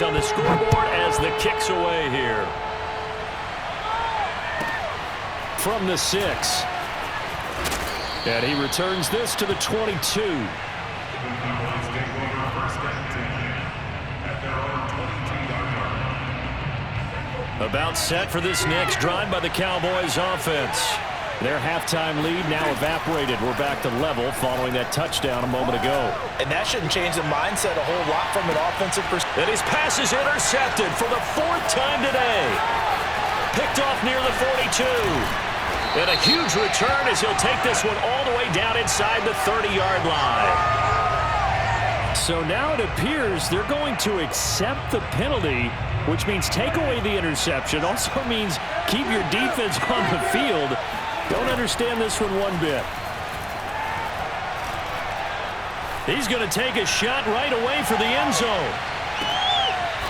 on the scoreboard as the kick's away here. From the 6. And he returns this to the 22. About set for this next drive by the Cowboys offense. Their halftime lead now evaporated. We're back to level following that touchdown a moment ago. And that shouldn't change the mindset a whole lot from an offensive perspective. And his pass is intercepted for the 4th time today. Picked off near the 42. And a huge return as he'll take this one all the way down inside the 30-yard line. So now it appears they're going to accept the penalty, which means take away the interception. Also means keep your defense on the field. Don't understand this one bit. He's going to take a shot right away for the end zone.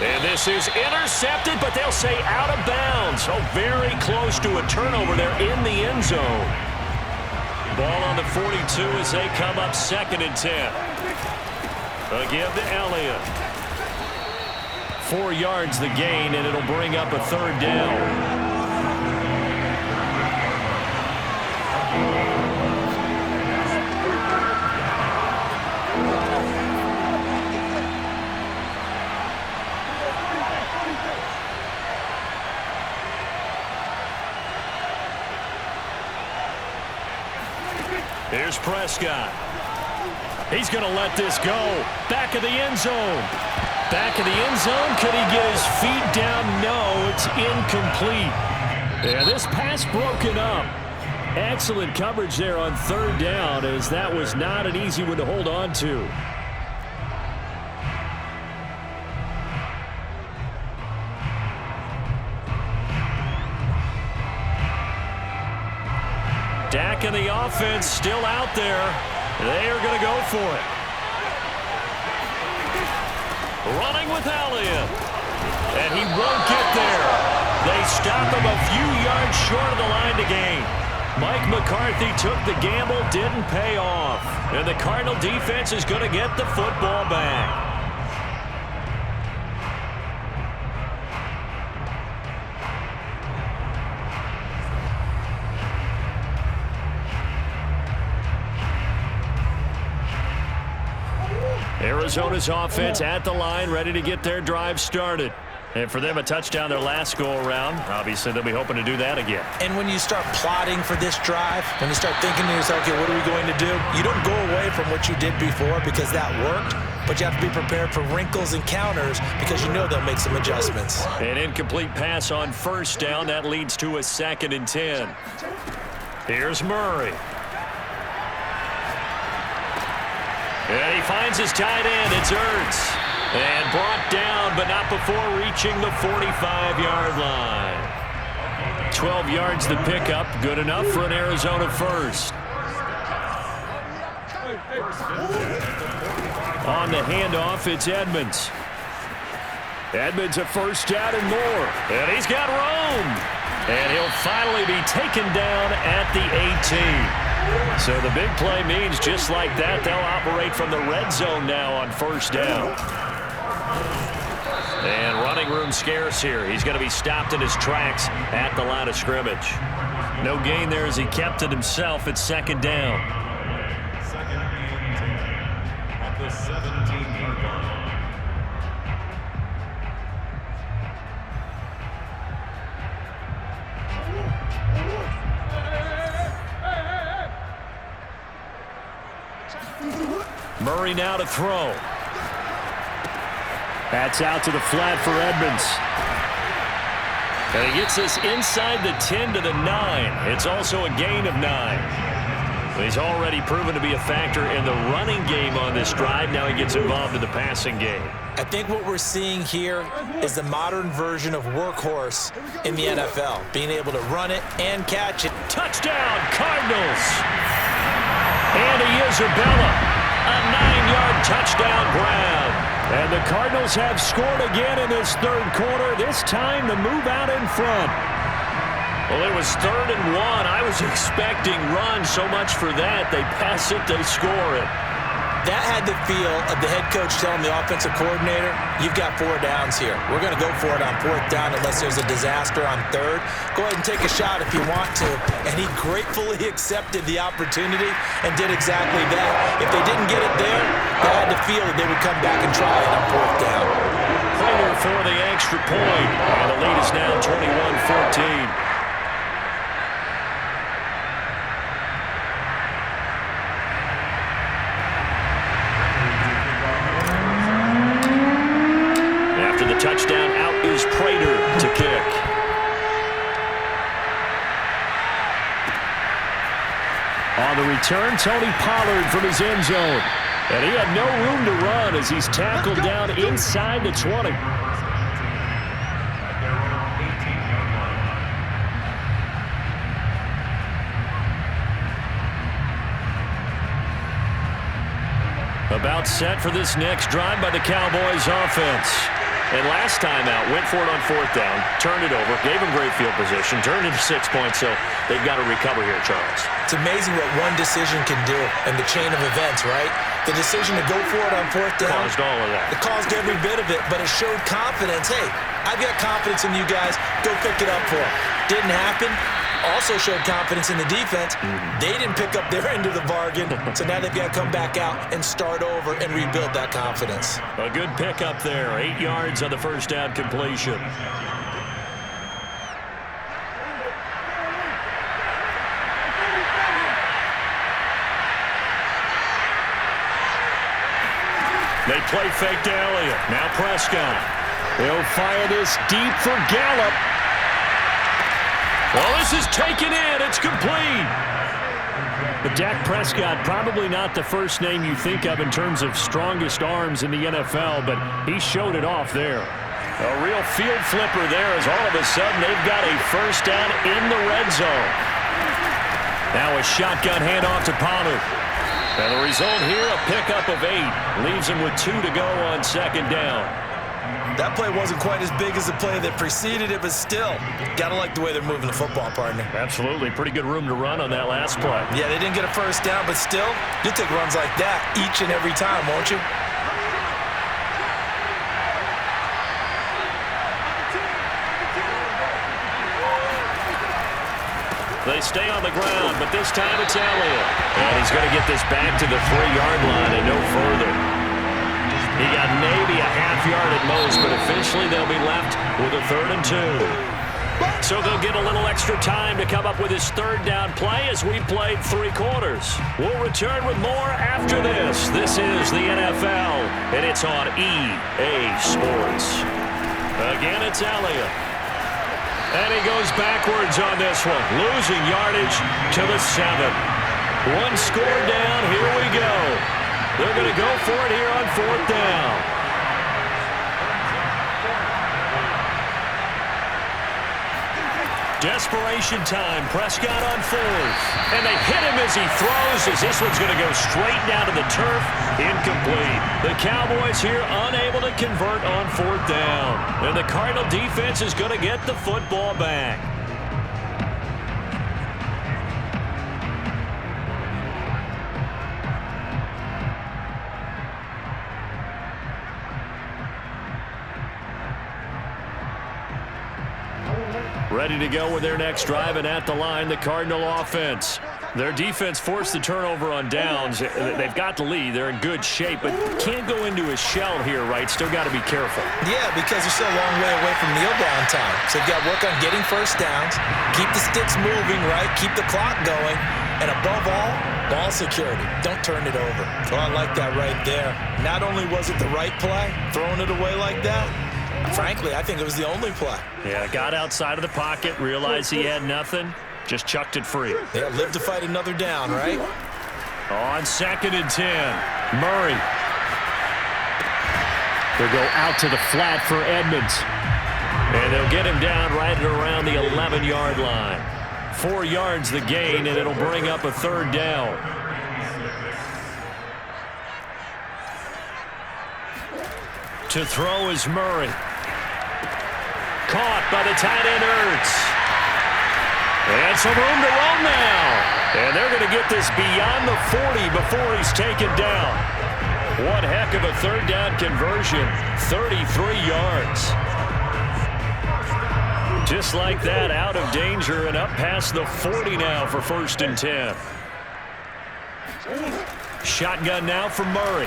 And this is intercepted, but they'll say out of bounds. Oh, very close to a turnover there in the end zone. Ball on the 42 as they come up 2nd and 10. Again to Elliott. 4 yards the gain, and it'll bring up a 3rd down. Here's Prescott. He's going to let this go. Back of the end zone. Back of the end zone. Could he get his feet down? No, it's incomplete. Yeah, this pass broken up. Excellent coverage there on 3rd down, as that was not an easy one to hold on to. Dak and the offense still out there. They are going to go for it. Running with Elliott. And he won't get there. They stop him a few yards short of the line to gain. Mike McCarthy took the gamble, didn't pay off. And the Cardinal defense is going to get the football back. Arizona's offense at the line, ready to get their drive started. And for them, a touchdown their last go-around. Obviously, they'll be hoping to do that again. And when you start plotting for this drive, when you start thinking to yourself, okay, what are we going to do? You don't go away from what you did before because that worked, but you have to be prepared for wrinkles and counters because you know they'll make some adjustments. An incomplete pass on 1st down. That leads to a 2nd and 10. Here's Murray. And he finds his tight end. It's Ertz. And brought down, but not before reaching the 45-yard line. 12 yards to pick up. Good enough for an Arizona first. On the handoff, it's Edmonds. Edmonds a 1st down and more. And he's got room. And he'll finally be taken down at the 18. So the big play means just like that, they'll operate from the red zone now on 1st down. And running room scarce here. He's going to be stopped in his tracks at the line of scrimmage. No gain there as he kept it himself at 2nd down. 2nd and 10 at the 17-yard line. Murray now to throw. That's out to the flat for Edmonds. And he gets this inside the 10 to the 9. It's also a gain of 9. He's already proven to be a factor in the running game on this drive. Now he gets involved in the passing game. I think what we're seeing here is the modern version of workhorse in the NFL, being able to run it and catch it. Touchdown, Cardinals! And Isabella, a 9-yard touchdown grab. And the Cardinals have scored again in this 3rd quarter. This time the move out in front. Well, it was 3rd and 1. I was expecting run, so much for that. They pass it, they score it. That had the feel of the head coach telling the offensive coordinator, you've got 4 downs here. We're going to go for it on 4th down unless there's a disaster on 3rd. Go ahead and take a shot if you want to. And he gratefully accepted the opportunity and did exactly that. If they didn't get it there, they had to feel that they would come back and try it on 4th down. Prater for the extra point. And the lead is now 21-14. Touchdown, out is Prater to kick. On the return, Tony Pollard from his end zone. And he had no room to run as he's tackled down inside the 20. About set for this next drive by the Cowboys offense. And last time out, went for it on 4th down, turned it over, gave him great field position, turned it into 6 points, so they've got to recover here, Charles. It's amazing what one decision can do in the chain of events, right? The decision to go for it on 4th down. Caused all of that. It caused every bit of it, but it showed confidence. Hey, I've got confidence in you guys. Go pick it up for them. Didn't happen. Also showed confidence in the defense. They didn't pick up their end of the bargain, so now they've got to come back out and start over and rebuild that confidence. A good pickup there. 8 yards on the first down completion. They play fake to Elliott. Now Prescott. They'll fire this deep for Gallup. Well, this is taken in. It's complete. But Dak Prescott, probably not the first name you think of in terms of strongest arms in the NFL, but he showed it off there. A real field flipper there as all of a sudden they've got a first down in the red zone. Now a shotgun handoff to Pollard. And the result here, a pickup of 8. Leaves him with 2 to go on 2nd down. That play wasn't quite as big as the play that preceded it, but still, gotta like the way they're moving the football, partner. Absolutely. Pretty good room to run on that last play. Yeah, they didn't get a first down, but still, you'll take runs like that each and every time, won't you? They stay on the ground, but this time it's Elliott. And he's going to get this back to the 3-yard line and no further. He got maybe a half yard at most, but officially they'll be left with a 3rd and 2. So they'll get a little extra time to come up with his 3rd down play as we played 3 quarters. We'll return with more after this. This is the NFL, and it's on EA Sports. Again, it's Elliott. And he goes backwards on this one, losing yardage to the 7. 1 score down, here we go. They're going to go for it here on 4th down. Desperation time. Prescott on 4th. And they hit him as he throws, as this one's going to go straight down to the turf. Incomplete. The Cowboys here unable to convert on 4th down. And the Cardinal defense is going to get the football back. Ready to go with their next drive, and at the line, the Cardinal offense. Their defense forced the turnover on downs. They've got the lead. They're in good shape, but can't go into a shell here, right? Still got to be careful. Yeah, because they're still a long way away from kneel down time. So they've got to work on getting first downs, keep the sticks moving, right? Keep the clock going, and above all, ball security. Don't turn it over. Oh, I like that right there. Not only was it the right play, throwing it away like that, frankly, I think it was the only play. Yeah, got outside of the pocket, realized he had nothing, just chucked it free. Yeah, live to fight another down, right? On 2nd and 10, Murray. They'll go out to the flat for Edmonds. And they'll get him down right at around the 11-yard line. 4 yards the gain, and it'll bring up a 3rd down. To throw is Murray. Caught by the tight end, Ertz. And some room to roam now. And they're going to get this beyond the 40 before he's taken down. One heck of a third down conversion, 33 yards. Just like that, out of danger and up past the 40 now for 1st and 10. Shotgun now for Murray.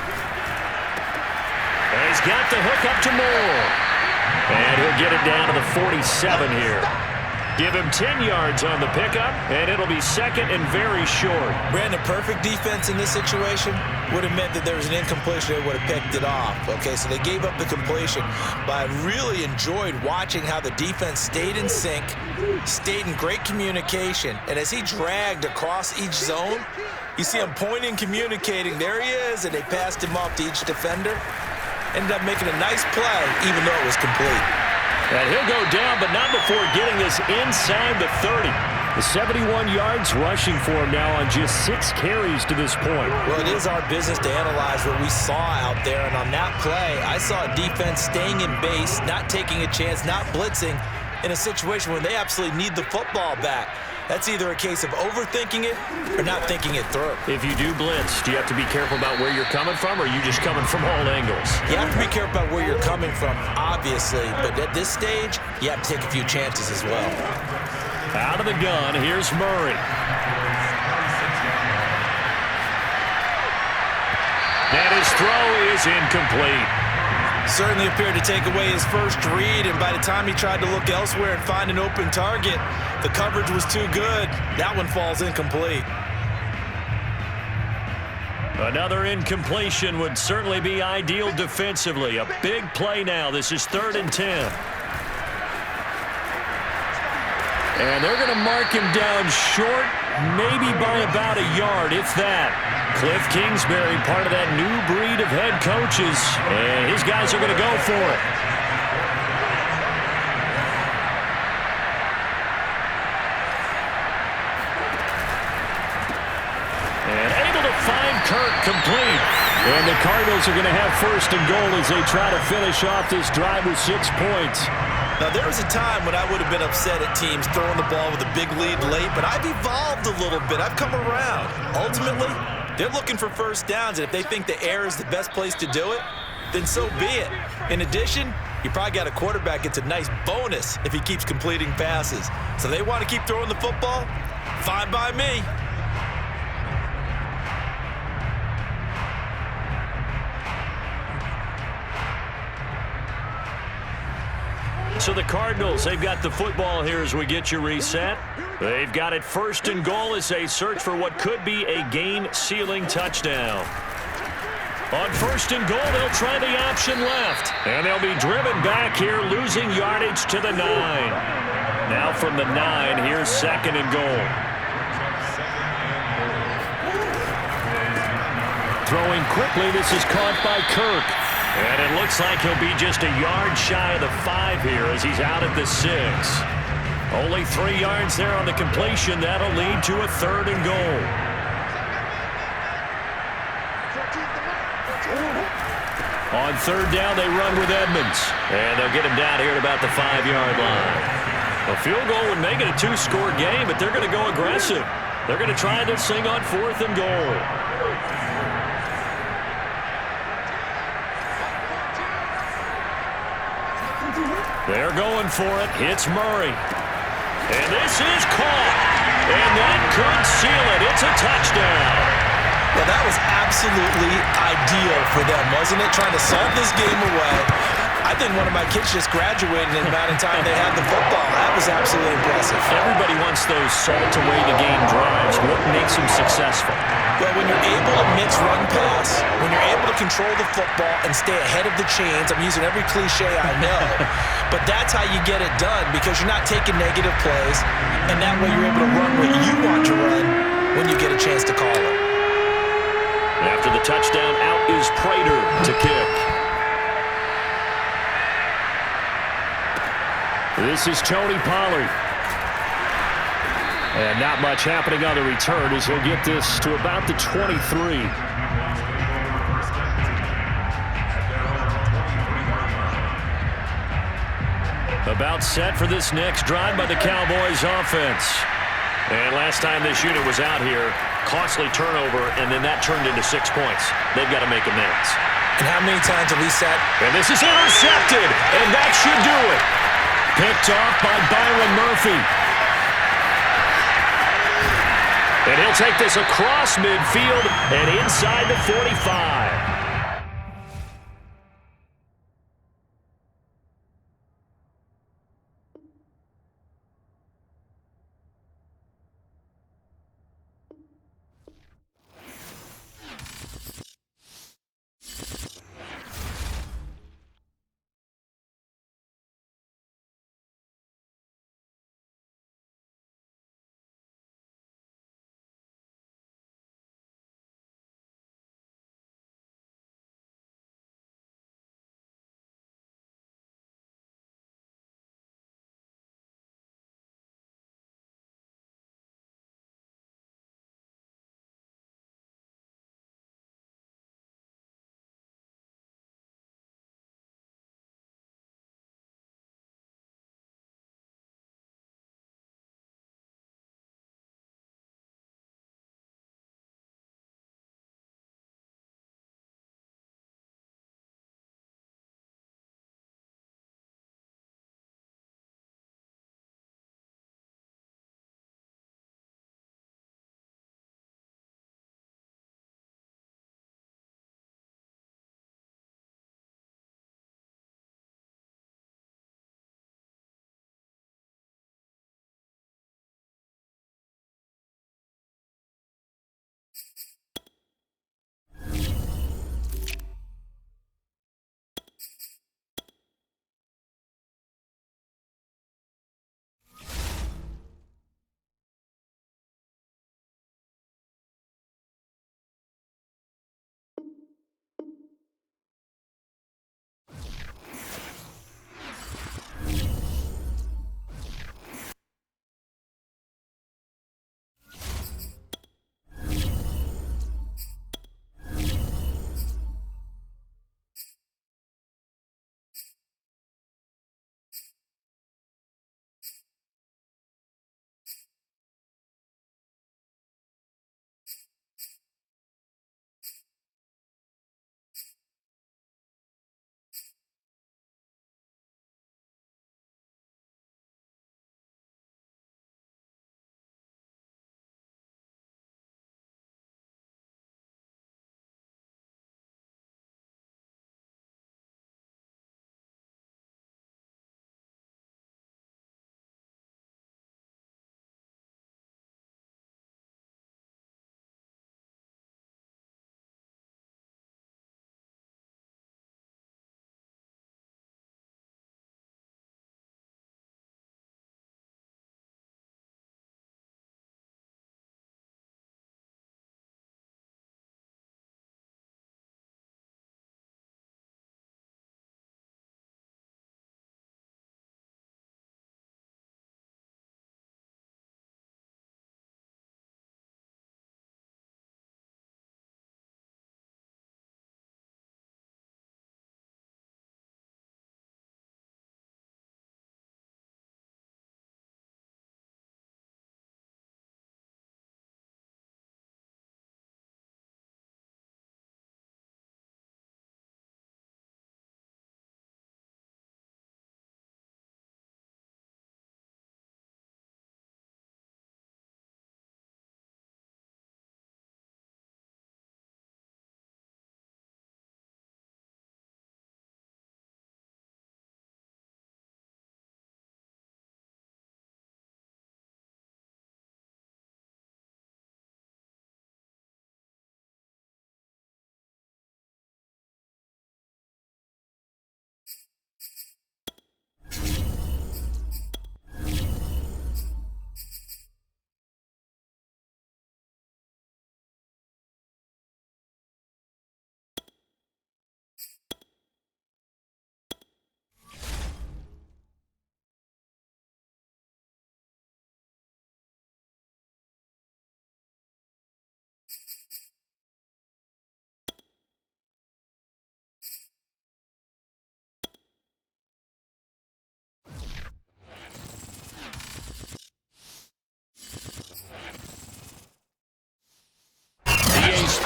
And he's got the hook up to Moore. And he'll get it down to the 47 here. Give him 10 yards on the pickup, and it'll be 2nd and very short. Brandon, perfect defense in this situation would have meant that there was an incompletion. They would have picked it off. Okay, so they gave up the completion. But I really enjoyed watching how the defense stayed in sync, stayed in great communication. And as he dragged across each zone, you see him pointing, communicating. There he is, and they passed him off to each defender. Ended up making a nice play, even though it was complete. And he'll go down, but not before getting this inside the 30. The 71 yards rushing for him now on just 6 carries to this point. Well, it is our business to analyze what we saw out there. And on that play, I saw a defense staying in base, not taking a chance, not blitzing in a situation where they absolutely need the football back. That's either a case of overthinking it or not thinking it through. If you do blitz, do you have to be careful about where you're coming from, or are you just coming from all angles? You have to be careful about where you're coming from, obviously. But at this stage, you have to take a few chances as well. Out of the gun, here's Murray. And his throw is incomplete. Certainly appeared to take away his first read, and by the time he tried to look elsewhere and find an open target, the coverage was too good. That one falls incomplete. Another incompletion would certainly be ideal defensively. A big play now. This is 3rd and 10. And they're going to mark him down short, maybe by about a yard, if that. Cliff Kingsbury, part of that new breed of head coaches, and his guys are going to go for it. And able to find Kirk complete. And the Cardinals are going to have 1st and goal as they try to finish off this drive with 6 points. Now, there was a time when I would have been upset at teams throwing the ball with a big lead late, but I've evolved a little bit. I've come around. Ultimately, they're looking for 1st downs, and if they think the air is the best place to do it, then so be it. In addition, you probably got a quarterback gets a nice bonus if he keeps completing passes. So they want to keep throwing the football? Fine by me. So the Cardinals, they've got the football here as we get you reset. They've got it 1st and goal as they search for what could be a game-sealing touchdown. On 1st and goal, they'll try the option left. And they'll be driven back here, losing yardage to the 9. Now from the 9, here's 2nd and goal. Throwing quickly, this is caught by Kirk. And it looks like he'll be just a yard shy of the 5 here as he's out at the 6. Only 3 yards there on the completion. That'll lead to a 3rd and goal. On 3rd down, they run with Edmonds. And they'll get him down here at about the 5-yard line. A field goal would make it a 2-score game, but they're going to go aggressive. They're going to try this thing on 4th and goal. They're going for it. Hits Murray. And this is caught. And that could seal it. It's a touchdown. Well, that was absolutely ideal for them, wasn't it? Trying to salt this game away. I think one of my kids just graduated in the amount of time they had the football. That was absolutely impressive. Everybody wants those salt-away-the-game drives. What makes them successful? Well, when you're able to mix run-pass, when you're able to control the football and stay ahead of the chains, I'm using every cliche I know, but that's how you get it done because you're not taking negative plays, and that way you're able to run what you want to run when you get a chance to call it. After the touchdown, out is Prater to kick. This is Tony Pollard. And not much happening on the return as he'll get this to about the 23. About set for this next drive by the Cowboys offense. And last time this unit was out here, costly turnover, and then that turned into 6 points. They've got to make amends. And how many times have we said? And this is intercepted, and that should do it. Picked off by Byron Murphy. And he'll take this across midfield and inside the 45.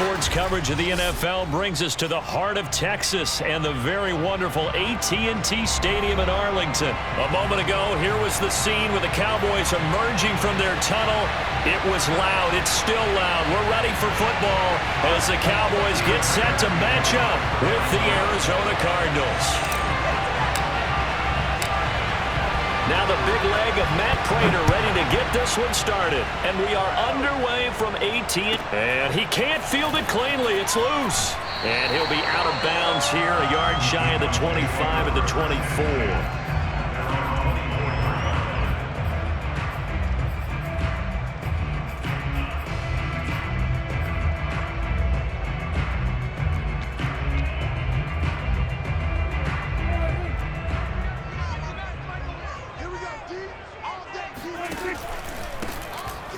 Sports coverage of the NFL brings us to the heart of Texas and the very wonderful AT&T Stadium in Arlington. A moment ago, here was the scene with the Cowboys emerging from their tunnel. It was loud. It's still loud. We're ready for football as the Cowboys get set to match up with the Arizona Cardinals. Now the big leg of Matt Prater ready to get this one started. And we are underway from AT&T. And he can't field it cleanly. It's loose. And he'll be out of bounds here, a yard shy of the 25 at the 24.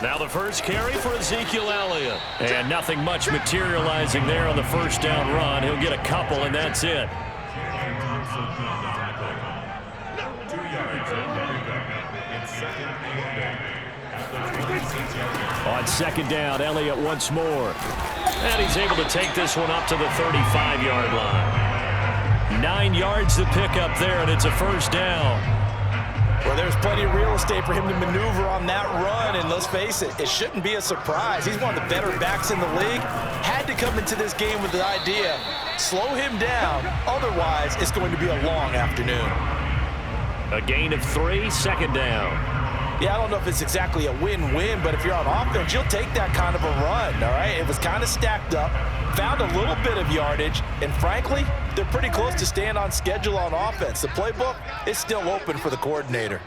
Now the first carry for Ezekiel Elliott. And nothing much materializing there on the first down run. He'll get a couple, and that's it. On second down, Elliott once more. And he's able to take this one up to the 35-yard line. 9 yards to pick up there, and it's a first down. Well, there's plenty of real estate for him to maneuver on that run, and let's face it, it shouldn't be a surprise. He's one of the better backs in the league. Had to come into this game with the idea, slow him down, otherwise it's going to be a long afternoon. A gain of 3, second down. Yeah, I don't know if it's exactly a win-win, but if you're on offense, you'll take that kind of a run, all right? It was kind of stacked up, found a little bit of yardage, and frankly, they're pretty close to staying on schedule on offense. The playbook is still open for the coordinator.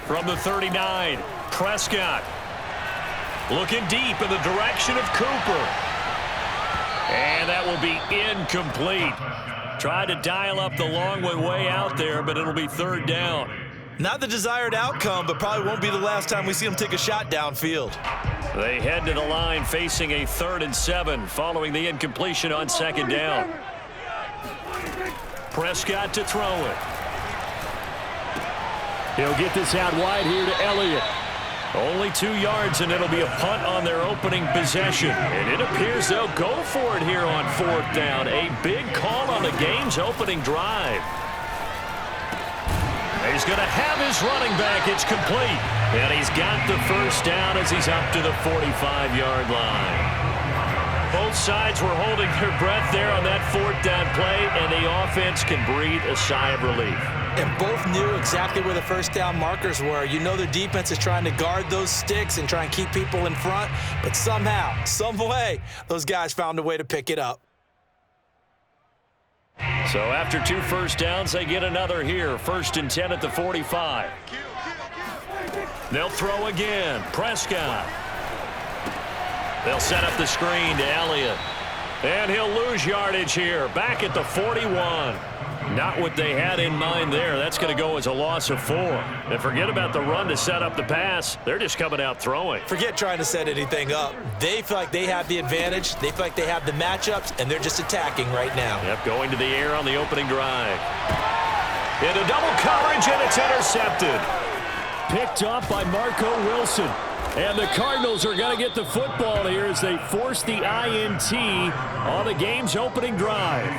From the 39, Prescott looking deep in the direction of Cooper. And that will be incomplete. Tried to dial up the long one way out there, but it'll be third down. Not the desired outcome, but probably won't be the last time we see him take a shot downfield. They head to the line facing a 3rd and 7 following the incompletion on second down. Prescott to throw it. He'll get this out wide here to Elliott. Only 2 yards, and it'll be a punt on their opening possession. And it appears they'll go for it here on 4th down. A big call on the game's opening drive. He's going to have his running back. It's complete. And he's got the first down as he's up to the 45-yard line. Both sides were holding their breath there on that 4th down play, and the offense can breathe a sigh of relief. And both knew exactly where the first down markers were. You know the defense is trying to guard those sticks and try and keep people in front, but somehow, some way, those guys found a way to pick it up. So after 2 first downs, they get another here. 1st and 10 at the 45. They'll throw again. Prescott. They'll set up the screen to Elliott. And he'll lose yardage here. Back at the 41. Not what they had in mind there. That's going to go as a loss of 4. And forget about the run to set up the pass. They're just coming out throwing. Forget trying to set anything up. They feel like they have the advantage. They feel like they have the matchups, and they're just attacking right now. Yep, going to the air on the opening drive. Into double coverage, and it's intercepted. Picked off by Marco Wilson. And the Cardinals are going to get the football here as they force the INT on the game's opening drive.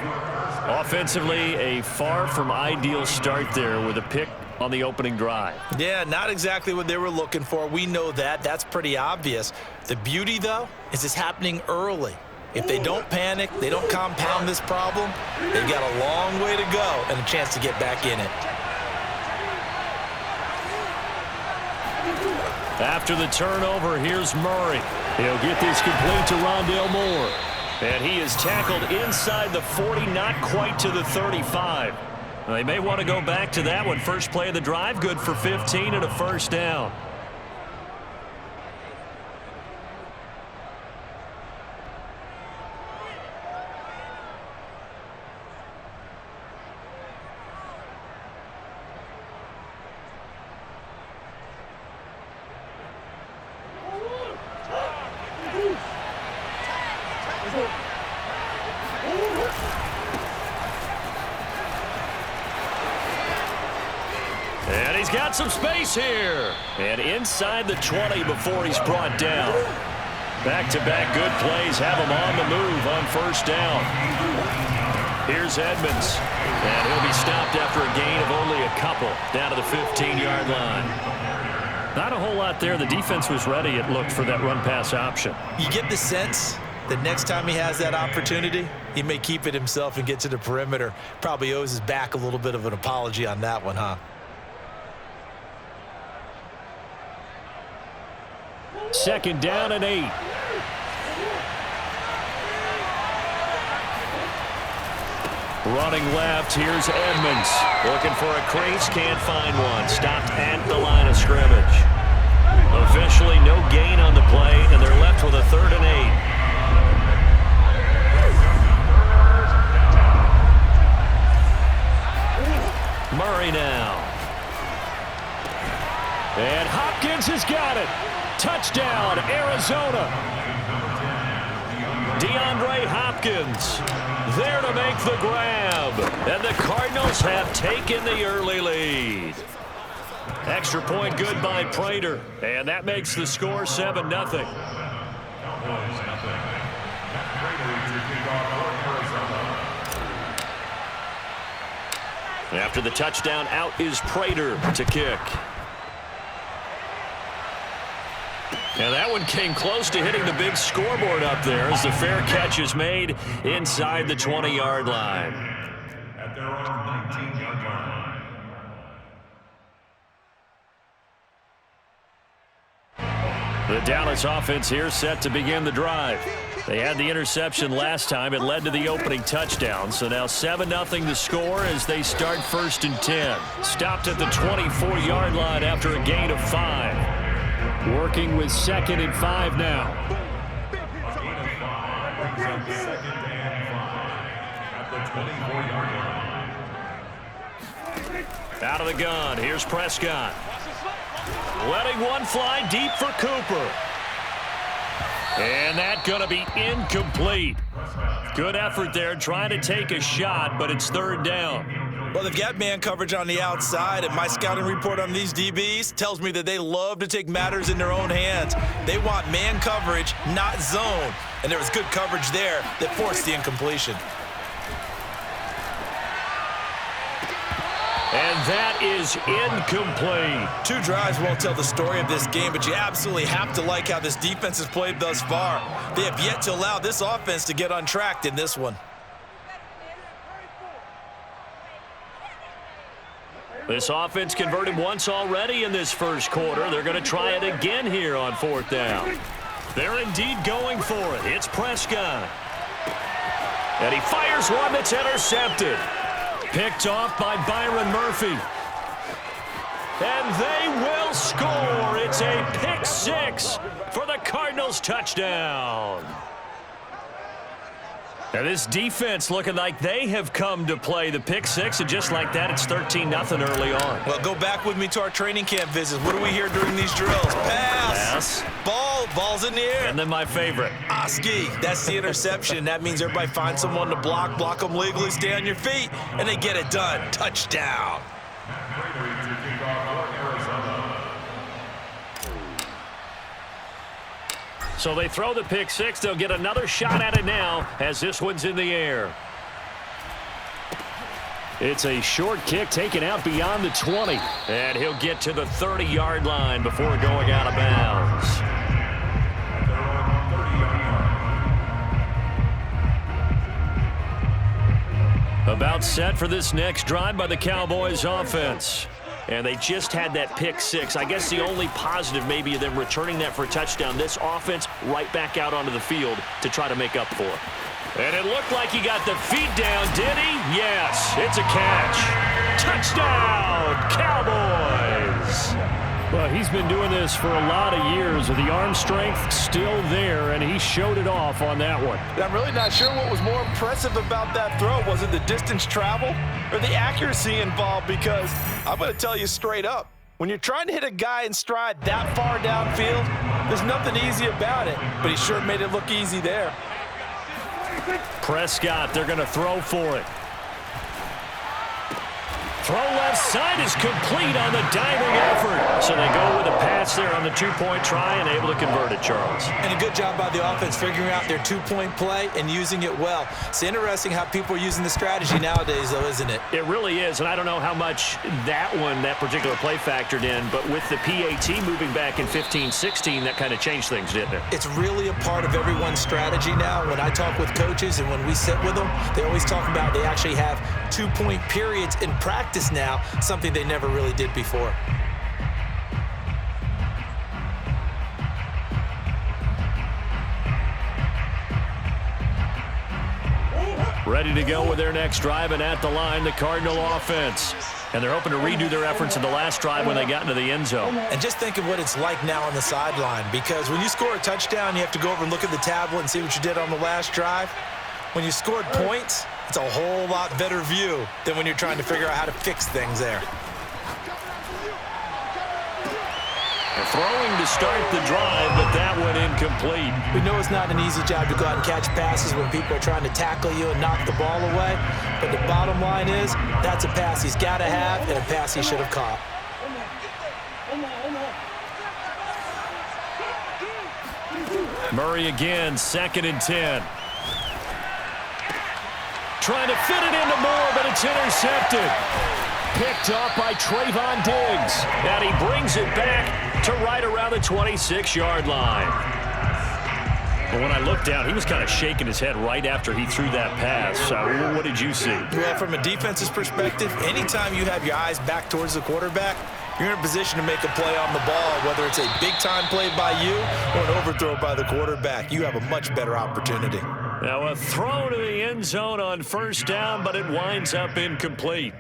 Offensively, a far from ideal start there with a pick on the opening drive. Yeah, not exactly what they were looking for. We know that. That's pretty obvious. The beauty, though, is it's happening early. If they don't panic, they don't compound this problem, they've got a long way to go and a chance to get back in it. After the turnover, here's Murray. He'll get this complete to Rondale Moore. And he is tackled inside the 40, not quite to the 35. They may want to go back to that one. First play of the drive, good for 15 and a first down. And he's got some space here. And inside the 20 before he's brought down. Back-to-back good plays have him on the move on first down. Here's Edmonds, and he'll be stopped after a gain of only a couple down to the 15-yard line. Not a whole lot there. The defense was ready, it looked, for that run-pass option. You get the sense that next time he has that opportunity, he may keep it himself and get to the perimeter. Probably owes his back a little bit of an apology on that one, huh? Second down and 8. Running left, here's Edmonds. Looking for a crease, can't find one. Stopped at the line of scrimmage. Officially no gain on the play, and they're left with a 3rd and 8. Murray now. And Hopkins has got it. Touchdown, Arizona. DeAndre Hopkins there to make the grab. And the Cardinals have taken the early lead. Extra point good by Prater. And that makes the score 7-0. After the touchdown, out is Prater to kick. And that one came close to hitting the big scoreboard up there as the fair catch is made inside the 20-yard line. At their own 19-yard line. The Dallas offense here set to begin the drive. They had the interception last time. It led to the opening touchdown. So now 7-0 the score as they start 1st and 10. Stopped at the 24-yard line after a gain of 5. Working with 2nd and 5 now. A gain of 5 brings up 2nd and 5 at the 24-yard line. Out of the gun, here's Prescott. Letting one fly deep for Cooper. And that going to be incomplete. Good effort there trying to take a shot, but it's 3rd down. Well, they've got man coverage on the outside, and my scouting report on these DBs tells me that they love to take matters in their own hands. They want man coverage, not zone. And there was good coverage there that forced the incompletion. And that is incomplete. 2 drives won't tell the story of this game, but you absolutely have to like how this defense has played thus far. They have yet to allow this offense to get untracked in this one. This offense converted once already in this first quarter. They're going to try it again here on 4th down. They're indeed going for it. It's Prescott. And he fires one that's intercepted. Picked off by Byron Murphy. And they will score. It's a pick 6 for the Cardinals touchdown. Now this defense looking like they have come to play the pick 6, and just like that, it's 13-0 early on. Well, go back with me to our training camp visits. What do we hear during these drills? Pass. Ball's in the air. And then my favorite. Oski, that's the interception. That means everybody finds someone to block them legally, stay on your feet, and they get it done. Touchdown. So they throw the pick 6. They'll get another shot at it now as this one's in the air. It's a short kick taken out beyond the 20. And he'll get to the 30-yard line before going out of bounds. About set for this next drive by the Cowboys offense. And they just had that pick 6. I guess the only positive maybe of them returning that for a touchdown. This offense right back out onto the field to try to make up for it. And it looked like he got the feet down, did he? Yes, it's a catch. Touchdown, Cowboys! Well, he's been doing this for a lot of years with the arm strength still there, and he showed it off on that one. I'm really not sure what was more impressive about that throw. Was it the distance travel or the accuracy involved? Because I'm going to tell you straight up, when you're trying to hit a guy in stride that far downfield, there's nothing easy about it, but he sure made it look easy there. Prescott, they're going to throw for it. Throw left side is complete on the diving effort. So they go with a pass there on the two-point try and able to convert it, Charles. And a good job by the offense figuring out their two-point play and using it well. It's interesting how people are using the strategy nowadays, though, isn't it? It really is, and I don't know how much that particular play factored in, but with the PAT moving back in 15-16, that kind of changed things, didn't it? It's really a part of everyone's strategy now. When I talk with coaches and when we sit with them, they always talk about they actually have two-point periods in practice now, something they never really did before. Ready to go with their next drive, and at the line, the Cardinal offense. And they're hoping to redo their efforts in the last drive when they got into the end zone. And just think of what it's like now on the sideline, because when you score a touchdown, you have to go over and look at the tablet and see what you did on the last drive. When you scored points, it's a whole lot better view than when you're trying to figure out how to fix things there. They're throwing to start the drive, but that one incomplete. We know it's not an easy job to go out and catch passes when people are trying to tackle you and knock the ball away. But the bottom line is, that's a pass he's got to have and a pass he should have caught. Murray again, 2nd and 10. Trying to fit it into Moore, but it's intercepted. Picked off by Trayvon Diggs. And he brings it back to right around the 26-yard line. But when I looked down, he was kind of shaking his head right after he threw that pass. What did you see? Well, from a defense's perspective, anytime you have your eyes back towards the quarterback, you're in a position to make a play on the ball, whether it's a big-time play by you or an overthrow by the quarterback. You have a much better opportunity. Now a throw to the end zone on 1st down, but it winds up incomplete.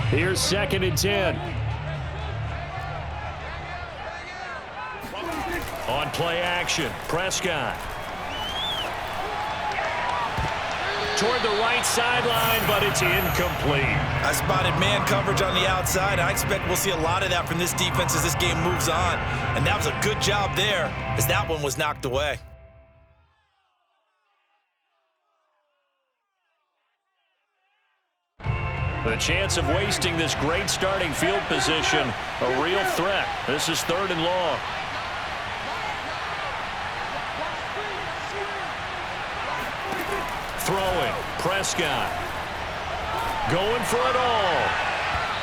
Here's 2nd and 10. On play action, Prescott. Toward the right sideline, but it's incomplete. I spotted man coverage on the outside. I expect we'll see a lot of that from this defense as this game moves on. And that was a good job there as that one was knocked away. The chance of wasting this great starting field position, a real threat. This is 3rd and long. Throwing, Prescott. Going for it all.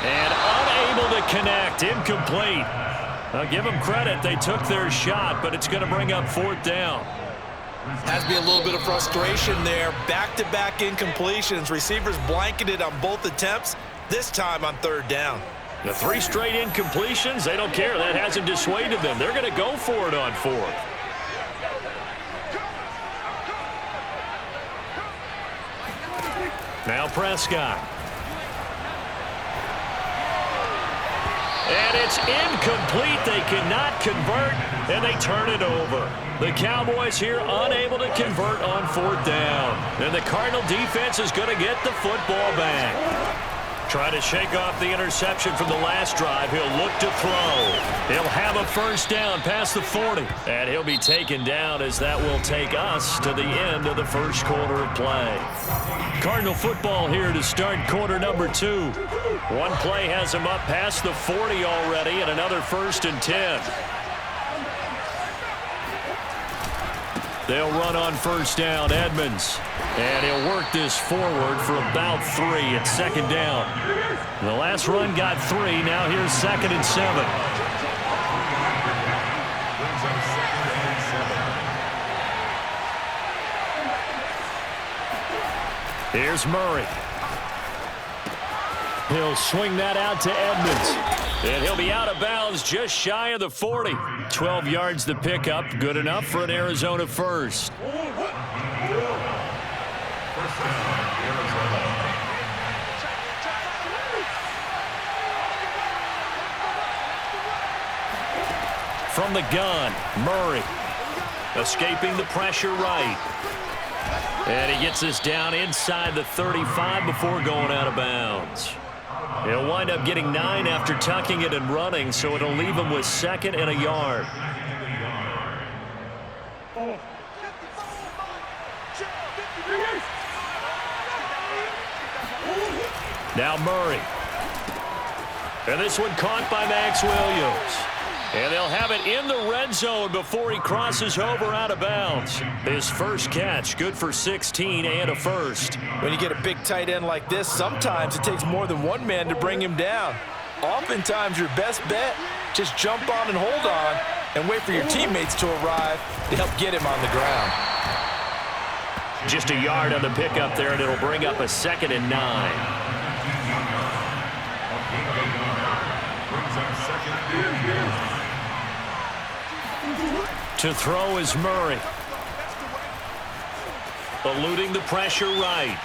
And unable to connect, incomplete. I'll give them credit, they took their shot, but it's going to bring up 4th down. Has to be a little bit of frustration there. Back-to-back incompletions. Receivers blanketed on both attempts, this time on 3rd down. The 3 straight incompletions, they don't care. That hasn't dissuaded them. They're going to go for it on 4th. Now Prescott. And it's incomplete. They cannot convert, and they turn it over. The Cowboys here unable to convert on 4th down. And the Cardinal defense is going to get the football back. Trying to shake off the interception from the last drive. He'll look to throw. He'll have a 1st down past the 40. And he'll be taken down as that will take us to the end of the 1st quarter of play. Cardinal football here to start quarter number 2. One play has him up past the 40 already, and another 1st and 10. They'll run on 1st down, Edmonds. And he'll work this forward for about 3 at 2nd down. The last run got 3. Now here's 2nd and 7. Here's Murray. He'll swing that out to Edmonds. And he'll be out of bounds just shy of the 40. 12 yards to pick up. Good enough for an Arizona 1st. From the gun, Murray. Escaping the pressure right. And he gets this down inside the 35 before going out of bounds. He'll wind up getting 9 after tucking it and running, so it'll leave him with 2nd and a yard. Now Murray. And this one caught by Max Williams. And they'll have it in the red zone before he crosses over out of bounds. His first catch, good for 16 and a first. When you get a big tight end like this, sometimes it takes more than one man to bring him down. Oftentimes, your best bet, just jump on and hold on and wait for your teammates to arrive to help get him on the ground. Just a yard on the pickup there, and it'll bring up a 2nd and 9. To throw is Murray. Eluding the pressure right.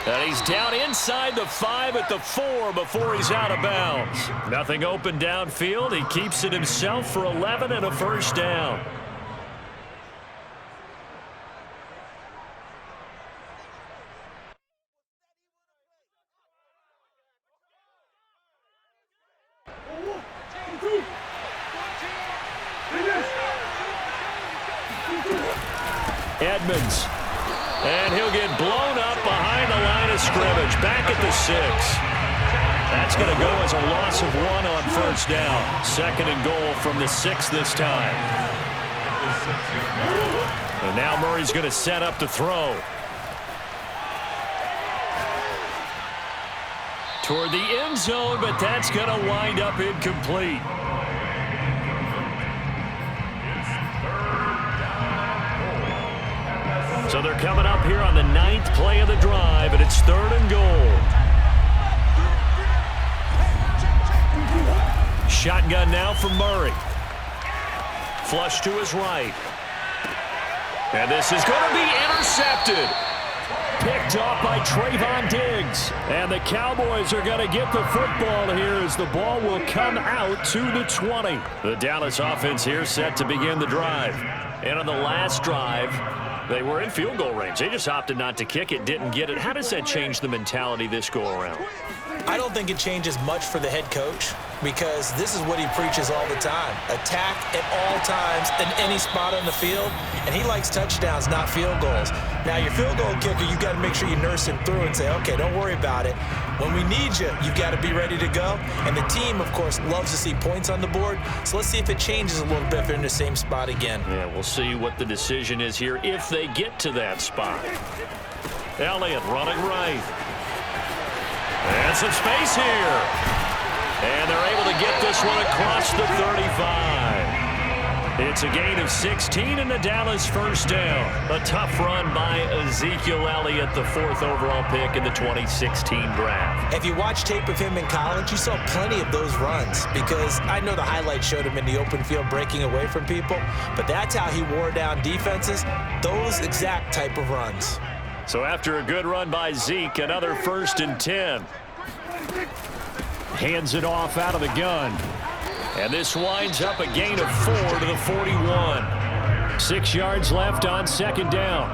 And he's down inside the 5 at the 4 before he's out of bounds. Nothing open downfield. He keeps it himself for 11 and a first down. Edmonds. And he'll get blown up behind the line of scrimmage. Back at the 6. That's going to go as a loss of 1 on first down. 2nd and goal from the 6 this time. And now Murray's going to set up to throw. Toward the end zone, but that's going to wind up incomplete. So they're coming up here on the 9th play of the drive, and it's 3rd and goal. Shotgun now from Murray. Flush to his right. And this is going to be intercepted. Picked off by Trayvon Diggs. And the Cowboys are going to get the football here as the ball will come out to the 20. The Dallas offense here set to begin the drive. And on the last drive, they were in field goal range. They just opted not to kick it, didn't get it. How does that change the mentality this go-around? I don't think it changes much for the head coach because this is what he preaches all the time. Attack at all times in any spot on the field, and he likes touchdowns, not field goals. Now, your field goal kicker, you've got to make sure you nurse him through and say, okay, don't worry about it. When we need you, you've got to be ready to go. And the team, of course, loves to see points on the board. So let's see if it changes a little bit if they're in the same spot again. Yeah, we'll see what the decision is here if they get to that spot. Elliott running right. And some space here. And they're able to get this one across the 35. It's a gain of 16 and the Dallas first down. A tough run by Ezekiel Elliott, the 4th overall pick in the 2016 draft. If you watch tape of him in college, you saw plenty of those runs because I know the highlights showed him in the open field breaking away from people, but that's how he wore down defenses, those exact type of runs. So after a good run by Zeke, another 1st and 10. Hands it off out of the gun. And this winds up a gain of 4 to the 41. 6 yards left on 2nd down.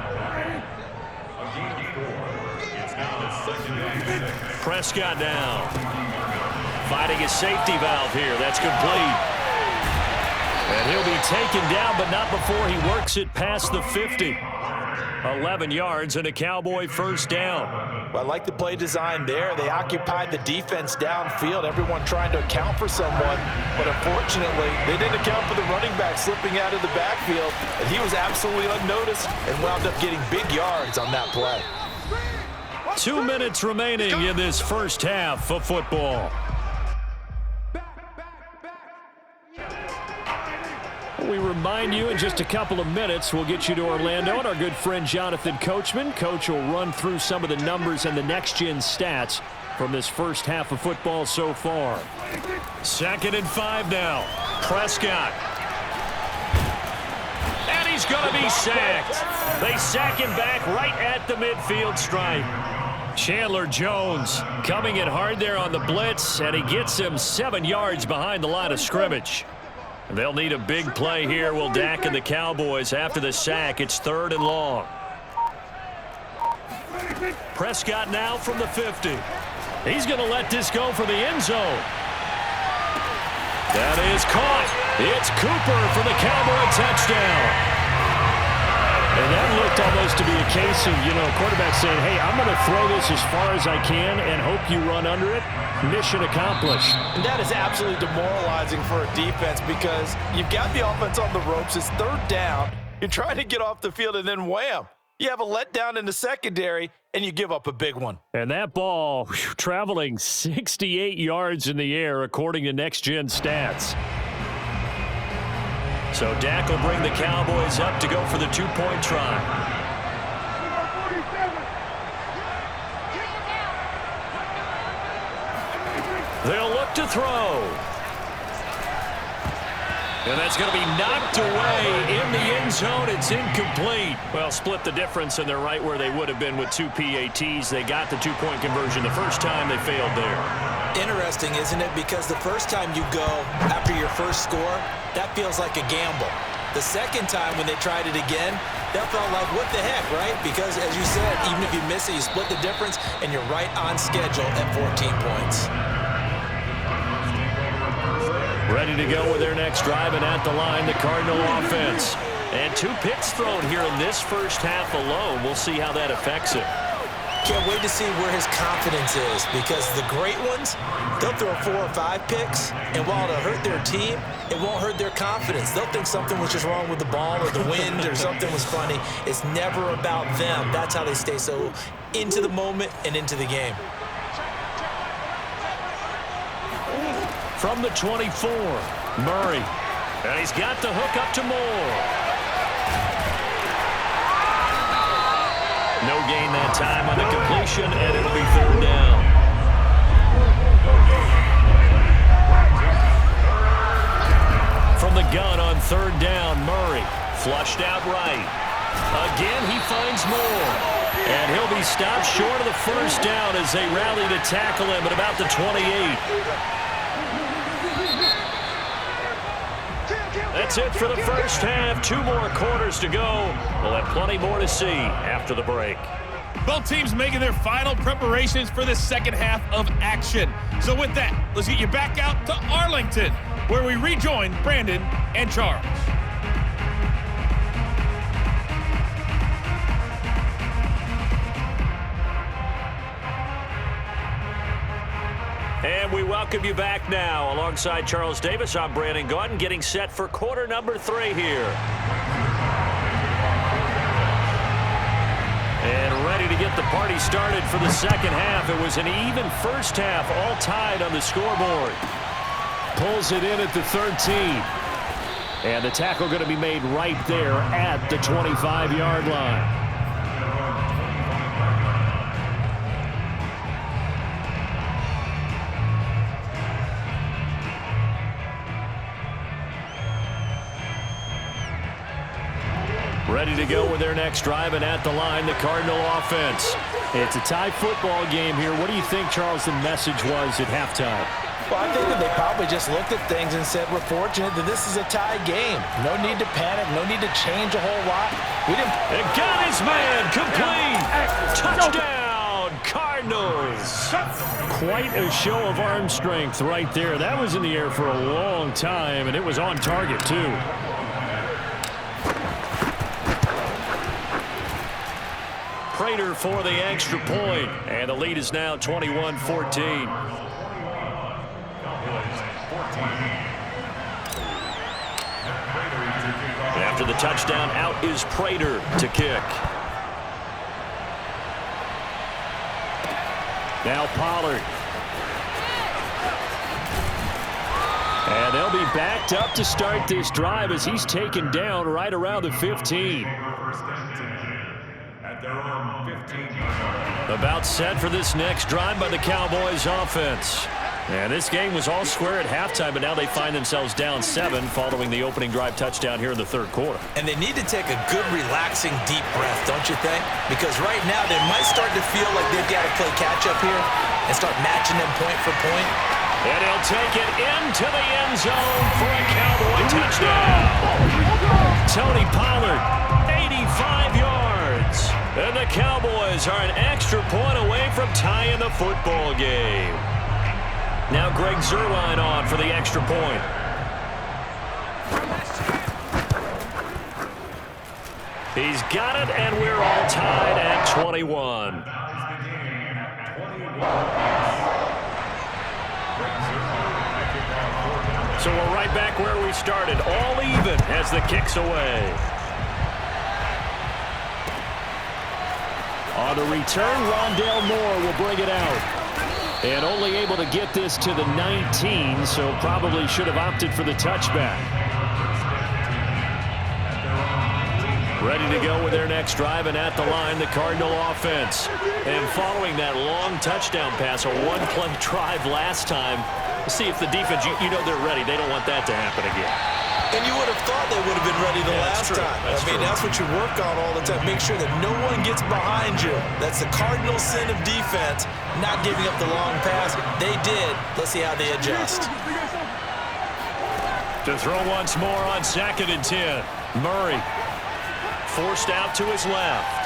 Prescott now. Fighting a safety valve here. That's complete. And he'll be taken down, but not before he works it past the 50. 11 yards and a Cowboy first down. Well, I like the play design there. They occupied the defense downfield, everyone trying to account for someone. But unfortunately, they didn't account for the running back slipping out of the backfield. And he was absolutely unnoticed and wound up getting big yards on that play. 2 minutes remaining in this first half of football. We remind you in just a couple of minutes we'll get you to Orlando and our good friend Jonathan Coachman. Coach will run through some of the numbers and the next-gen stats from this first half of football so far. 2nd and 5 now. Prescott. And he's going to be sacked. They sack him back right at the midfield stripe. Chandler Jones coming in hard there on the blitz, and he gets him 7 yards behind the line of scrimmage. They'll need a big play here, will Dak and the Cowboys. After the sack, it's 3rd and long. Prescott now from the 50. He's going to let this go for the end zone. That is caught. It's Cooper for the Cowboy touchdown. And that looked almost to be a case of, quarterback saying, hey, I'm going to throw this as far as I can and hope you run under it. Mission accomplished. And that is absolutely demoralizing for a defense because you've got the offense on the ropes. It's third down. You're trying to get off the field, and then wham, you have a letdown in the secondary, and you give up a big one. And that ball traveling 68 yards in the air, according to Next Gen Stats. So Dak will bring the Cowboys up to go for the two-point try. They'll look to throw. And that's going to be knocked away in the end zone. It's incomplete. Well, split the difference, and they're right where they would have been with two PATs. They got the two-point conversion the first time. They failed there. Interesting, isn't it? Because the first time you go after your first score, that feels like a gamble. The second time when they tried it again, that felt like, what the heck, right? Because, as you said, even if you miss it, you split the difference, and you're right on schedule at 14 points. Ready to go with their next drive, and at the line, the Cardinal offense. And 2 picks thrown here in this first half alone. We'll see how that affects it. Can't wait to see where his confidence is, because the great ones, they'll throw 4 or 5 picks, and while it'll hurt their team, it won't hurt their confidence. They'll think something was just wrong with the ball or the wind or something was funny. It's never about them. That's how they stay so into the moment and into the game. From the 24, Murray. And he's got the hook up to Moore. No gain that time on the completion, and it'll be third down. From the gun on third down, Murray. Flushed out right. Again, he finds Moore. And he'll be stopped short of the first down as they rally to tackle him at about the 28. That's it for the first half. 2 more quarters to go. We'll have plenty more to see after the break. Both teams making their final preparations for the second half of action. So with that, let's get you back out to Arlington, where we rejoin Brandon and Charles. And we welcome you back now. Alongside Charles Davis, I'm Brandon Gaudin, getting set for quarter number 3 here. And ready to get the party started for the second half. It was an even first half, all tied on the scoreboard. Pulls it in at the 13. And the tackle going to be made right there at the 25-yard line. Ready to go with their next drive, and at the line, the Cardinal offense. It's a tie football game here. What do you think, Charles, the message was at halftime? Well, I think that they probably just looked at things and said, we're fortunate that this is a tie game. No need to panic. No need to change a whole lot. We didn't. And got his man complete. Touchdown, Cardinals. Quite a show of arm strength right there. That was in the air for a long time, and it was on target, too. Prater for the extra point, and the lead is now 21-14. After the touchdown, out is Prater to kick. Now Pollard. And they'll be backed up to start this drive as he's taken down right around the 15. About set for this next drive by the Cowboys offense. And this game was all square at halftime, but now they find themselves down 7 following the opening drive touchdown here in the third quarter. And they need to take a good, relaxing, deep breath, don't you think? Because right now they might start to feel like they've got to play catch-up here and start matching them point for point. And he'll take it into the end zone for a Cowboy touchdown. Tony Pollard, 85 yards. And the Cowboys are an extra point away from tying the football game. Now Greg Zuerlein on for the extra point. He's got it, and we're all tied at 21. So we're right back where we started, all even as the kick's away. On the return, Rondale Moore will bring it out. And only able to get this to the 19, so probably should have opted for the touchback. Ready to go with their next drive, and at the line, the Cardinal offense. And following that long touchdown pass, a one-play drive last time, see if the defense, you know they're ready. They don't want that to happen again. And you would have thought they would have been ready the last time. That's what you work on all the time. Make sure that no one gets behind you. That's the cardinal sin of defense, not giving up the long pass. They did. Let's see how they adjust. To throw once more on 2nd and 10. Murray forced out to his left.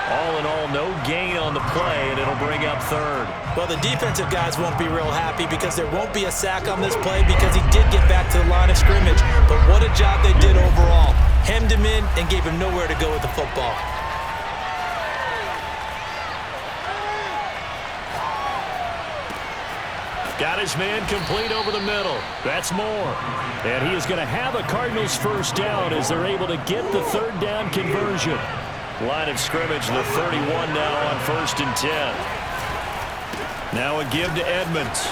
All in all, no gain on the play, and it'll bring up 3rd. Well, the defensive guys won't be real happy because there won't be a sack on this play because he did get back to the line of scrimmage. But what a job they did overall. Hemmed him in and gave him nowhere to go with the football. Got his man complete over the middle. That's Moore. And he is going to have a Cardinals first down as they're able to get the 3rd down conversion. Line of scrimmage, the 31 now on 1st and 10. Now a give to Edmonds.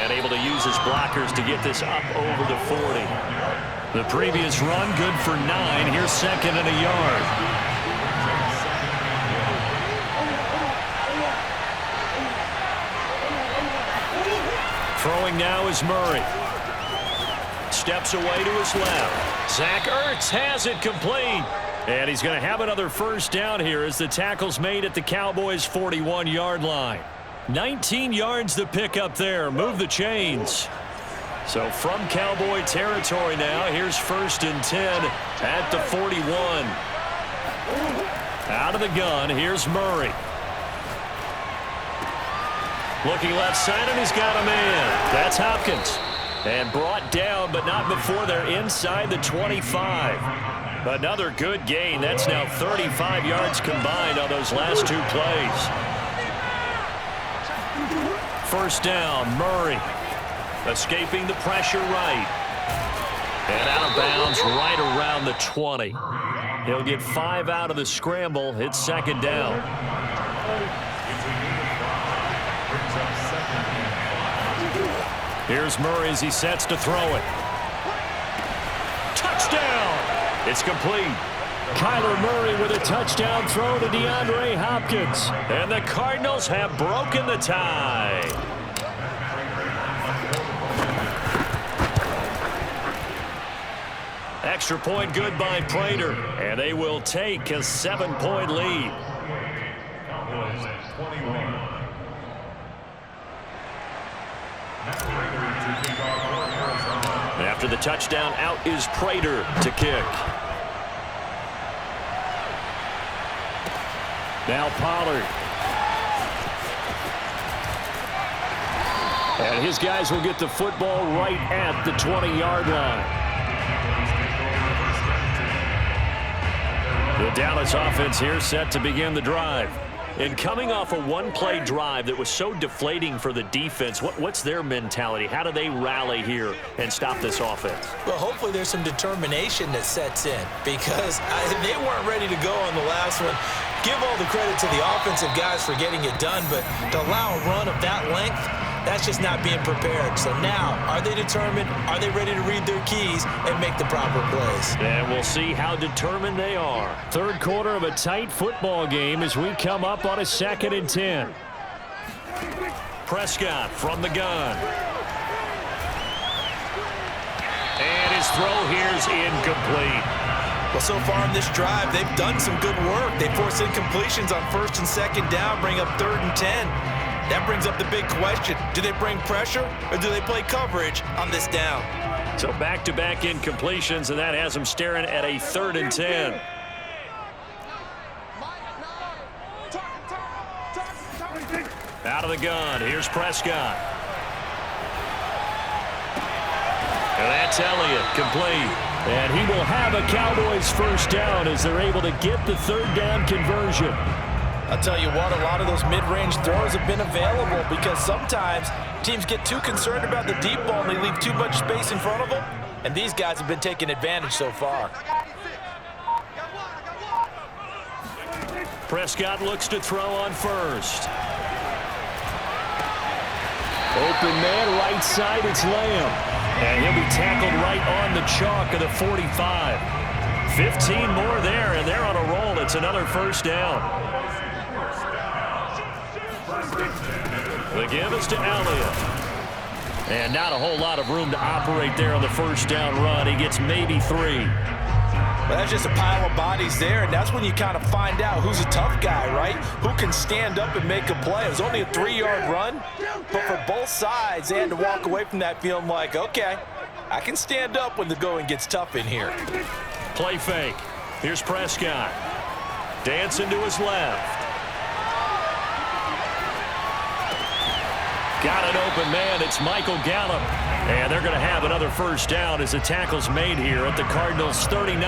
And able to use his blockers to get this up over the 40. The previous run, good for 9. Here's 2nd and a yard. Throwing now is Murray. Steps away to his left. Zach Ertz has it complete. And he's going to have another first down here as the tackle's made at the Cowboys' 41-yard line. 19 yards to pick up there. Move the chains. So from Cowboy territory now, here's 1st and 10 at the 41. Out of the gun, here's Murray. Looking left side, and he's got a man. That's Hopkins. And brought down, but not before they're inside the 25. Another good gain. That's now 35 yards combined on those last 2 plays. First down, Murray. Escaping the pressure right. And out of bounds right around the 20. He'll get 5 out of the scramble. It's 2nd down. Here's Murray as he sets to throw it. Touchdown! It's complete. Kyler Murray with a touchdown throw to DeAndre Hopkins. And the Cardinals have broken the tie. Extra point good by Prater. And they will take a 7-point lead. After the touchdown, out is Prater to kick. Now Pollard. And his guys will get the football right at the 20-yard line. The Dallas offense here set to begin the drive. And coming off a one-play drive that was so deflating for the defense, what's their mentality? How do they rally here and stop this offense? Well, hopefully there's some determination that sets in because they weren't ready to go on the last one. Give all the credit to the offensive guys for getting it done, but to allow a run of that length, that's just not being prepared. So now, are they determined? Are they ready to read their keys and make the proper plays? And we'll see how determined they are. 3rd quarter of a tight football game as we come up on a 2nd and 10. Prescott from the gun. And his throw here's incomplete. Well, so far in this drive, they've done some good work. They force incompletions on 1st and 2nd down, bring up 3rd and 10. That brings up the big question. Do they bring pressure or do they play coverage on this down? So back-to-back incompletions, and that has them staring at a 3rd and 10. Out of the gun, here's Prescott. And that's Elliott, complete. And he will have a Cowboys first down as they're able to get the third down conversion. I'll tell you what, a lot of those mid-range throws have been available because sometimes teams get too concerned about the deep ball and they leave too much space in front of them. And these guys have been taking advantage so far. Prescott looks to throw on first. Open man, right side, it's Lamb. And he'll be tackled right on the chalk of the 45. 15 more there, and they're on a roll. It's another first down. The give is to Elliott. And not a whole lot of room to operate there on the first down run. He gets maybe 3. Well, that's just a pile of bodies there, and that's when you kind of find out who's a tough guy, right? Who can stand up and make a play. It was only a 3-yard run, but for both sides, they had to walk away from that feeling like, okay, I can stand up when the going gets tough in here. Play fake. Here's Prescott. Dancing to his left. Got an open man. It's Michael Gallup. And they're going to have another first down as the tackle's made here at the Cardinals' 39.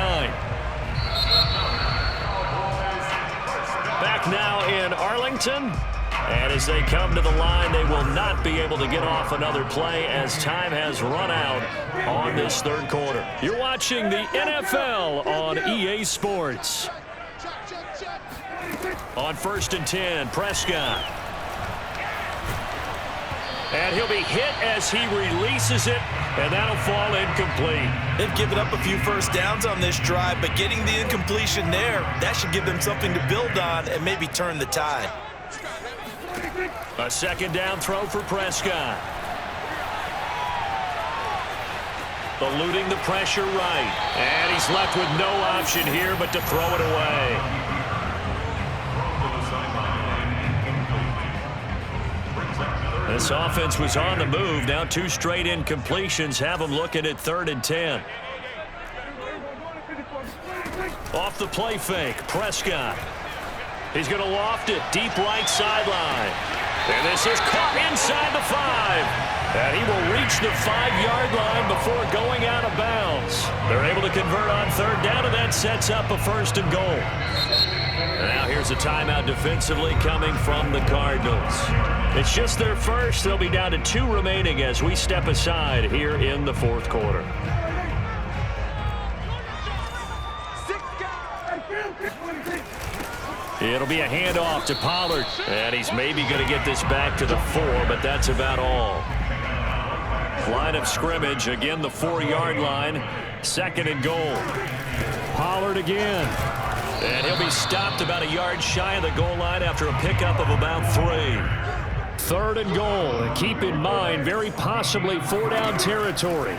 Back now in Arlington. And as they come to the line, they will not be able to get off another play as time has run out on this third quarter. You're watching the NFL on EA Sports. On 1st and 10, Prescott. And he'll be hit as he releases it, and that'll fall incomplete. They've given up a few first downs on this drive, but getting the incompletion there, that should give them something to build on and maybe turn the tide. A second down throw for Prescott. Eluding the pressure right. And he's left with no option here but to throw it away. This offense was on the move. Now 2 straight incompletions have them looking at 3rd and 10. Off the play fake, Prescott. He's going to loft it deep right sideline. And this is caught inside the 5. And he will reach the 5-yard line before going out of bounds. They're able to convert on 3rd down, and that sets up a 1st and goal. And now here's a timeout defensively coming from the Cardinals. It's just their first. They'll be down to 2 remaining as we step aside here in the 4th quarter. It'll be a handoff to Pollard. And he's maybe going to get this back to the 4, but that's about all. Line of scrimmage, again the 4-yard line. 2nd and goal. Pollard again. And he'll be stopped about a yard shy of the goal line after a pickup of about 3. 3rd and goal. And keep in mind, very possibly 4-down territory.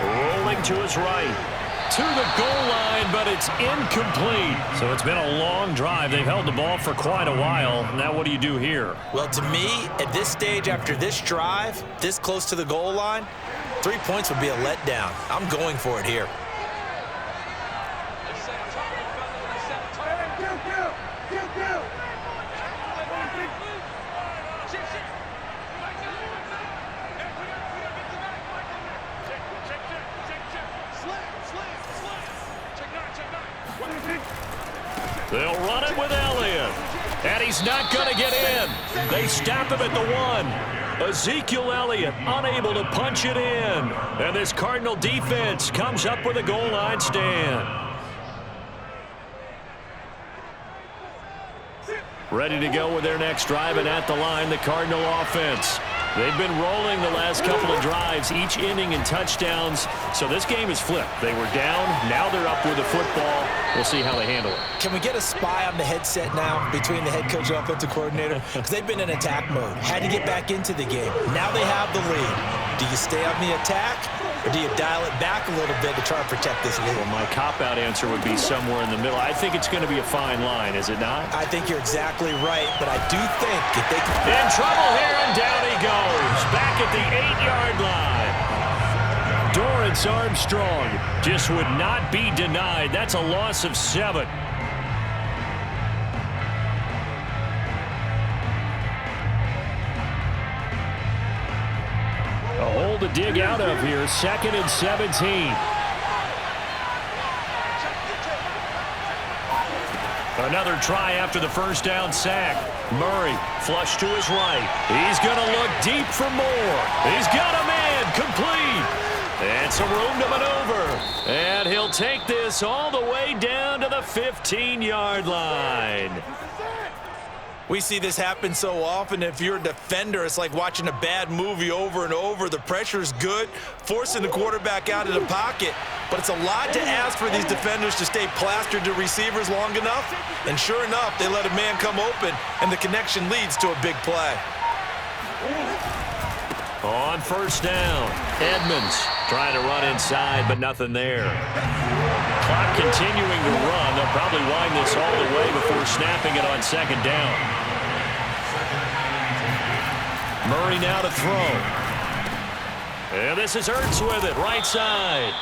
Rolling to his right. To the goal line, but it's incomplete. So it's been a long drive. They've held the ball for quite a while. Now what do you do here? Well, to me, at this stage after this drive, this close to the goal line, 3 points would be a letdown. I'm going for it here. They'll run it with Elliott. And he's not going to get in. They stop him at the 1. Ezekiel Elliott unable to punch it in. And this Cardinal defense comes up with a goal line stand. Ready to go with their next drive, and at the line, the Cardinal offense. They've been rolling the last couple of drives, each inning in touchdowns. So this game is flipped. They were down. Now they're up with the football. We'll see how they handle it. Can we get a spy on the headset now between the head coach and offensive coordinator? Because they've been in attack mode. Had to get back into the game. Now they have the lead. Do you stay on the attack, or do you dial it back a little bit to try and protect this lead? Well, my cop-out answer would be somewhere in the middle. I think it's going to be a fine line, is it not? I think you're exactly right, but I do think if they can... In trouble here, and down he goes. Back at the 8-yard line. Dorrance Armstrong just would not be denied. That's a loss of 7. A hole to dig out of here. 2nd and 17. Another try after the first down sack. Murray, flush to his right. He's going to look deep for more. He's got a man, complete. And some room to maneuver. And he'll take this all the way down to the 15-yard line. We see this happen so often. If you're a defender, it's like watching a bad movie over and over. The pressure's good, forcing the quarterback out of the pocket. But it's a lot to ask for these defenders to stay plastered to receivers long enough. And sure enough, they let a man come open, and the connection leads to a big play. On first down, Edmonds trying to run inside, but nothing there. Clock continuing to run. They'll probably wind this all the way before snapping it on second down. Murray now to throw. And this is Ertz with it, right side.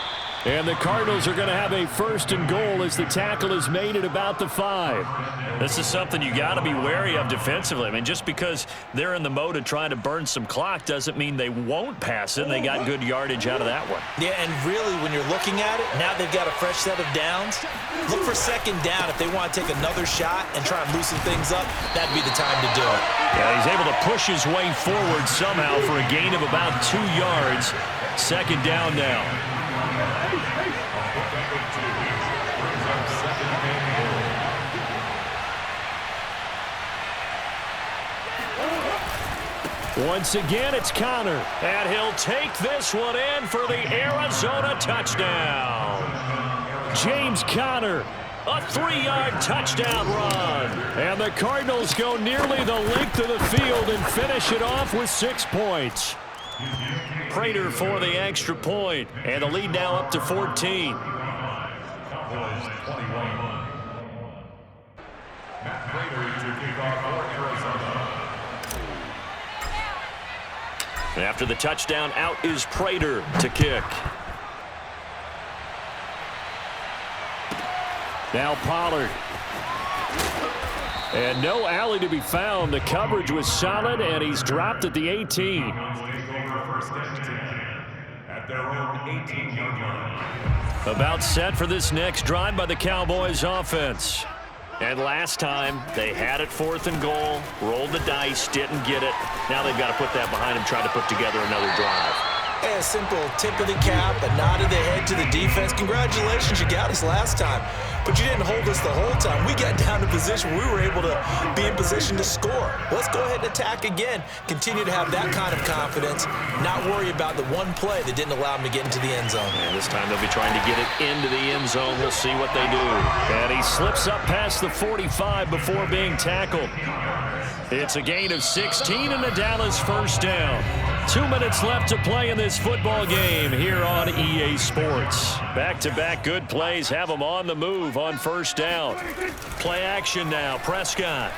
And the Cardinals are going to have a first and goal as the tackle is made at about the 5. This is something you got to be wary of defensively. I mean, just because they're in the mode of trying to burn some clock doesn't mean they won't pass it. They got good yardage out of that one. Yeah, and really, when you're looking at it, now they've got a fresh set of downs. Look for second down. If they want to take another shot and try and loosen things up, that'd be the time to do it. Yeah, he's able to push his way forward somehow for a gain of about 2 yards. Second down now. Once again, it's Connor, and he'll take this one in for the Arizona touchdown. James Conner, a 3-yard touchdown run. And the Cardinals go nearly the length of the field and finish it off with 6 points. Prater for the extra point, and the lead now up to 14. Matt Prater to kick off for Arizona. After the touchdown, out is Prater to kick. Now Pollard. And no alley to be found. The coverage was solid, and he's dropped at the 18. At their own 18-yard line. About set for this next drive by the Cowboys offense. And last time, they had it 4th and goal, rolled the dice, didn't get it. Now they've got to put that behind them, try to put together another drive. A simple tip of the cap, a nod of the head to the defense. Congratulations, you got us last time. But you didn't hold us the whole time. We got down to position where we were able to be in position to score. Let's go ahead and attack again. Continue to have that kind of confidence. Not worry about the one play that didn't allow them to get into the end zone. And this time they'll be trying to get it into the end zone. We'll see what they do. And he slips up past the 45 before being tackled. It's a gain of 16 and a Dallas first down. 2 minutes left to play in this football game here on EA Sports. Back-to-back good plays have them on the move on first down. Play action now, Prescott.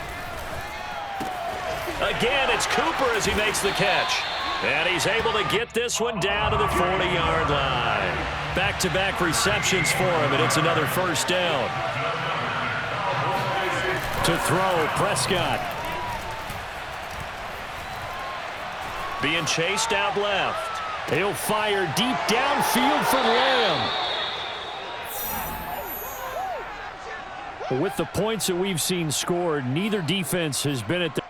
Again, it's Cooper as he makes the catch. And he's able to get this one down to the 40-yard line. Back-to-back receptions for him, and it's another first down. To throw, Prescott. Being chased out left. He'll fire deep downfield for Lamb. With the points that we've seen scored, neither defense has been at the